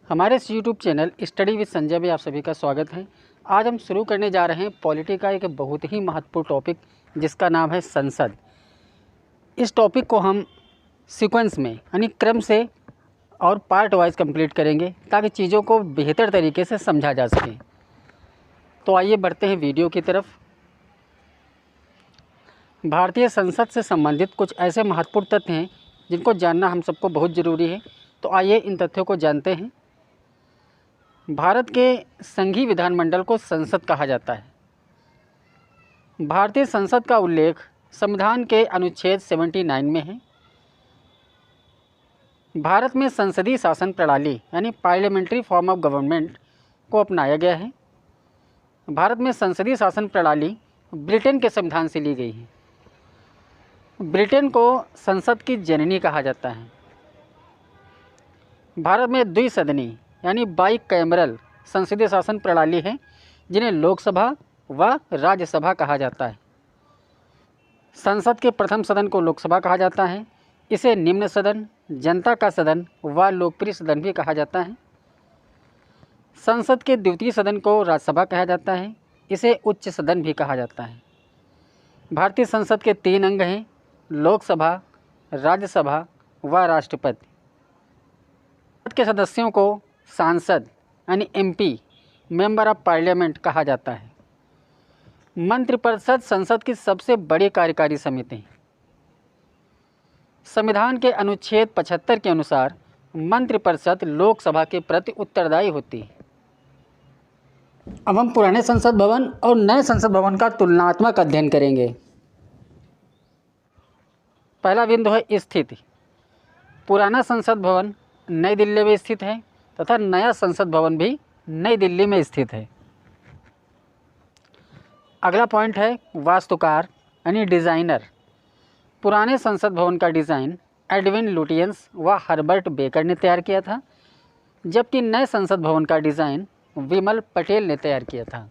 हमारे इस YouTube channel study with Sanjay में आप सभी का स्वागत है। आज हम शुरू करने जा रहे हैं पॉलिटी का एक बहुत ही महत्वपूर्ण टॉपिक जिसका नाम है संसद। इस टॉपिक को हम सीक्वेंस में यानी क्रम से और पार्ट वाइज कंप्लीट करेंगे ताकि चीज़ों को बेहतर तरीके से समझा जा सके। तो आइए बढ़ते हैं वीडियो की तरफ। भारतीय संसद से संबंधित कुछ ऐसे महत्वपूर्ण तथ्य हैं जिनको जानना हम सबको बहुत ज़रूरी है। तो आइए इन तथ्यों को जानते हैं। भारत के संघीय विधानमंडल को संसद कहा जाता है। भारतीय संसद का उल्लेख संविधान के अनुच्छेद 79 में है। भारत में संसदीय शासन प्रणाली यानी पार्लियामेंट्री फॉर्म ऑफ गवर्नमेंट को अपनाया गया है। भारत में संसदीय शासन प्रणाली ब्रिटेन के संविधान से ली गई है। ब्रिटेन को संसद की जननी कहा जाता है। भारत में द्विसदनी यानी बाई कैमरल संसदीय शासन प्रणाली है जिन्हें लोकसभा व राज्यसभा कहा जाता है। संसद के प्रथम सदन को लोकसभा कहा जाता है। इसे निम्न सदन, जनता का सदन व लोकप्रिय सदन भी कहा जाता है। संसद के द्वितीय सदन को राज्यसभा कहा जाता है। इसे उच्च सदन भी कहा जाता है। भारतीय संसद के 3 अंग हैं: लोकसभा, राज्यसभा व राष्ट्रपति। संसद के सदस्यों को सांसद यानी एमपी, मेंबर ऑफ पार्लियामेंट कहा जाता है। मंत्रिपरिषद संसद की सबसे बड़ी कार्यकारी समिति है। संविधान के अनुच्छेद 75 के अनुसार मंत्रिपरिषद लोकसभा के प्रति उत्तरदायी होती है। अब हम पुराने संसद भवन और नए संसद भवन का तुलनात्मक अध्ययन करेंगे। पहला बिंदु है स्थिति। पुराना संसद भवन नई दिल्ली में स्थित है तथा नया संसद भवन भी नई दिल्ली में स्थित है। अगला पॉइंट है वास्तुकार यानी डिज़ाइनर। पुराने संसद भवन का डिज़ाइन एडविन लुटियंस व हर्बर्ट बेकर ने तैयार किया था, जबकि नए संसद भवन का डिज़ाइन विमल पटेल ने तैयार किया था।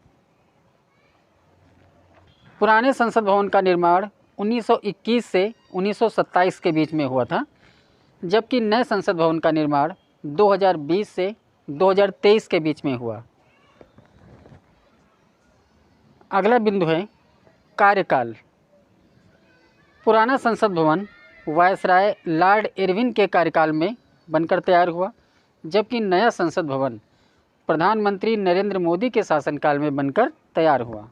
पुराने संसद भवन का निर्माण 1921 से 1927 के बीच में हुआ था, जबकि नए संसद भवन का निर्माण 2020 से 2023 के बीच में हुआ। अगला बिंदु है कार्यकाल। पुराना संसद भवन वायसराय लॉर्ड इरविन के कार्यकाल में बनकर तैयार हुआ, जबकि नया संसद भवन प्रधानमंत्री नरेंद्र मोदी के शासनकाल में बनकर तैयार हुआ।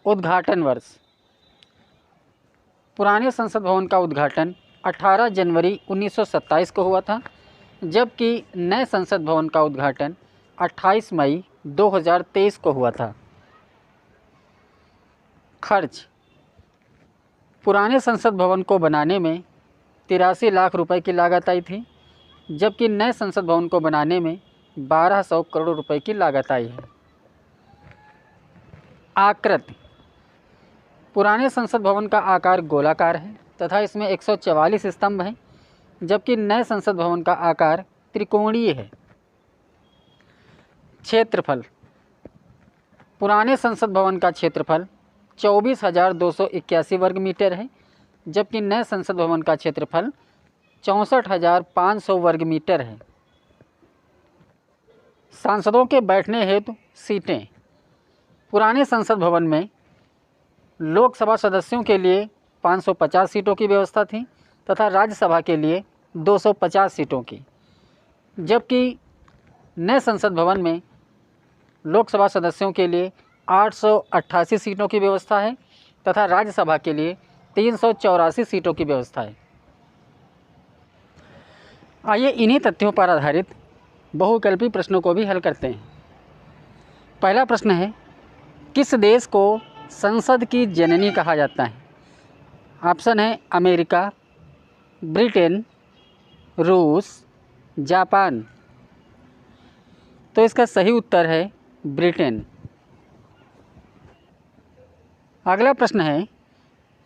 उद्घाटन वर्ष। पुराने संसद भवन का उद्घाटन 18 जनवरी 1927 को हुआ था, जबकि नए संसद भवन का उद्घाटन 28 मई 2023 को हुआ था। खर्च। पुराने संसद भवन को बनाने में 83 लाख रुपए की लागत आई थी, जबकि नए संसद भवन को बनाने में 1200 करोड़ रुपए की लागत आई है। आकृति। पुराने संसद भवन का आकार गोलाकार है तथा इसमें 144 स्तंभ हैं, जबकि नए संसद भवन का आकार त्रिकोणीय है। क्षेत्रफल। पुराने संसद भवन का क्षेत्रफल 24,281 वर्ग मीटर है, जबकि नए संसद भवन का क्षेत्रफल 64,500 वर्ग मीटर है। सांसदों के बैठने हेतु सीटें। पुराने संसद भवन में लोकसभा सदस्यों के लिए 550 सीटों की व्यवस्था थी तथा राज्यसभा के लिए 250 सीटों की, जबकि नए संसद भवन में लोकसभा सदस्यों के लिए 888 सीटों की व्यवस्था है तथा राज्यसभा के लिए 384 सीटों की व्यवस्था है। आइए इन्हीं तथ्यों पर आधारित बहुविकल्पी प्रश्नों को भी हल करते हैं। पहला प्रश्न है, किस देश को संसद की जननी कहा जाता है? ऑप्शन है अमेरिका, ब्रिटेन, रूस, जापान। तो इसका सही उत्तर है ब्रिटेन। अगला प्रश्न है,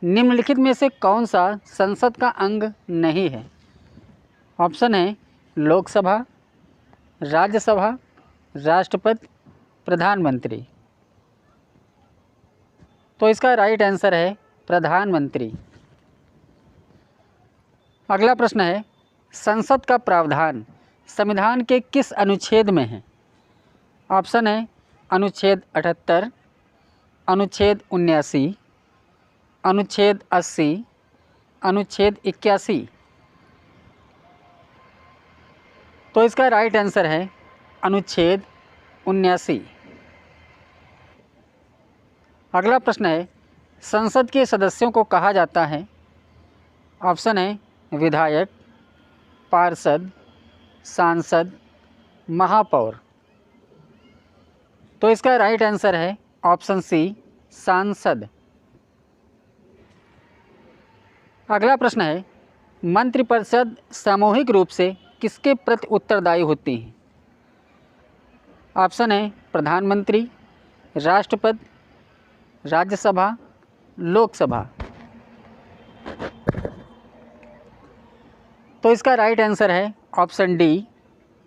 निम्नलिखित में से कौन सा संसद का अंग नहीं है? ऑप्शन है लोकसभा, राज्यसभा, राष्ट्रपति, प्रधानमंत्री। तो इसका राइट आंसर है प्रधानमंत्री। अगला प्रश्न है, संसद का प्रावधान संविधान के किस अनुच्छेद में है? ऑप्शन है अनुच्छेद 78, अनुच्छेद 79, अनुच्छेद 80, अनुच्छेद 81। तो इसका राइट आंसर है अनुच्छेद 79। अगला प्रश्न है, संसद के सदस्यों को कहा जाता है? ऑप्शन है विधायक, पार्षद, सांसद, महापौर। तो इसका राइट आंसर है ऑप्शन सी, सांसद। अगला प्रश्न है, मंत्रिपरिषद सामूहिक रूप से किसके प्रति उत्तरदायी होती है? ऑप्शन है प्रधानमंत्री, राष्ट्रपति, राज्यसभा, लोकसभा। तो इसका राइट आंसर है ऑप्शन डी,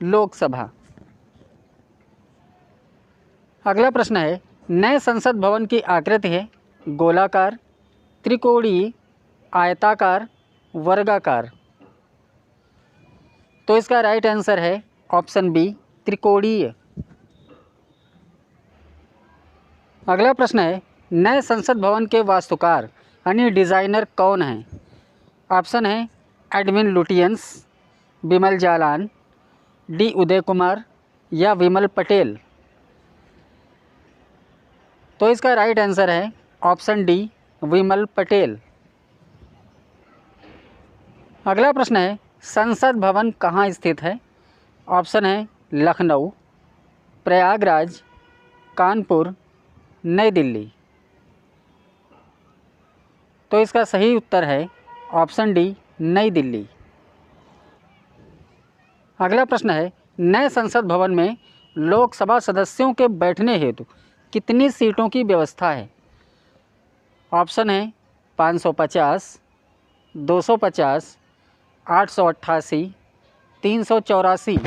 लोकसभा। अगला प्रश्न है, नए संसद भवन की आकृति है गोलाकार, त्रिकोणीय, आयताकार, वर्गाकार। तो इसका राइट आंसर है ऑप्शन बी, त्रिकोणीय। अगला प्रश्न है, नए संसद भवन के वास्तुकार यानी डिज़ाइनर कौन हैं? ऑप्शन है एडविन लुटियंस, विमल जालान, डी उदय कुमार या विमल पटेल। तो इसका राइट आंसर है ऑप्शन डी, विमल पटेल। अगला प्रश्न है, संसद भवन कहाँ स्थित है? ऑप्शन है लखनऊ, प्रयागराज, कानपुर, नई दिल्ली। तो इसका सही उत्तर है ऑप्शन डी, नई दिल्ली। अगला प्रश्न है, नए संसद भवन में लोकसभा सदस्यों के बैठने हेतु कितनी सीटों की व्यवस्था है? ऑप्शन है 550, 250, 888, 384।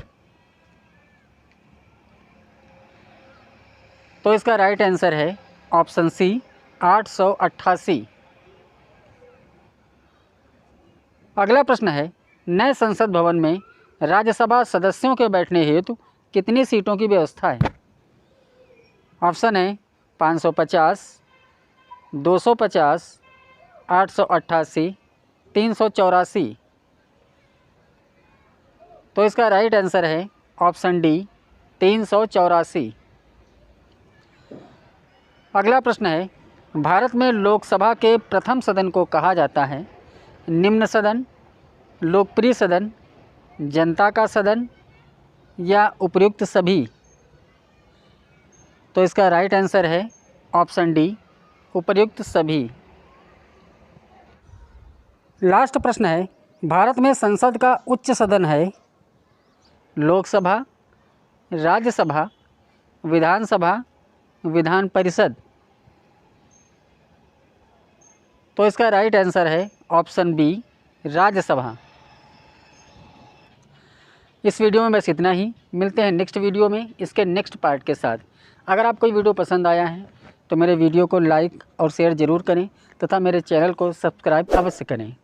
तो इसका राइट आंसर है ऑप्शन सी, 888। अगला प्रश्न है, नए संसद भवन में राज्यसभा सदस्यों के बैठने हेतु कितनी सीटों की व्यवस्था है? ऑप्शन है 550, 250, 888, 384। तो इसका राइट आंसर है ऑप्शन डी, 384। अगला प्रश्न है, भारत में लोकसभा के प्रथम सदन को कहा जाता है निम्न सदन, लोकप्रिय सदन, जनता का सदन या उपर्युक्त सभी? तो इसका राइट आंसर है ऑप्शन डी, उपर्युक्त सभी। लास्ट प्रश्न है, भारत में संसद का उच्च सदन है लोकसभा, राज्यसभा, विधानसभा, विधान परिषद। तो इसका राइट आंसर है ऑप्शन बी, राज्यसभा। इस वीडियो में बस इतना ही। मिलते हैं नेक्स्ट वीडियो में इसके नेक्स्ट पार्ट के साथ। अगर आपको ये वीडियो पसंद आया है तो मेरे वीडियो को लाइक और शेयर ज़रूर करें तथा मेरे चैनल को सब्सक्राइब अवश्य करें।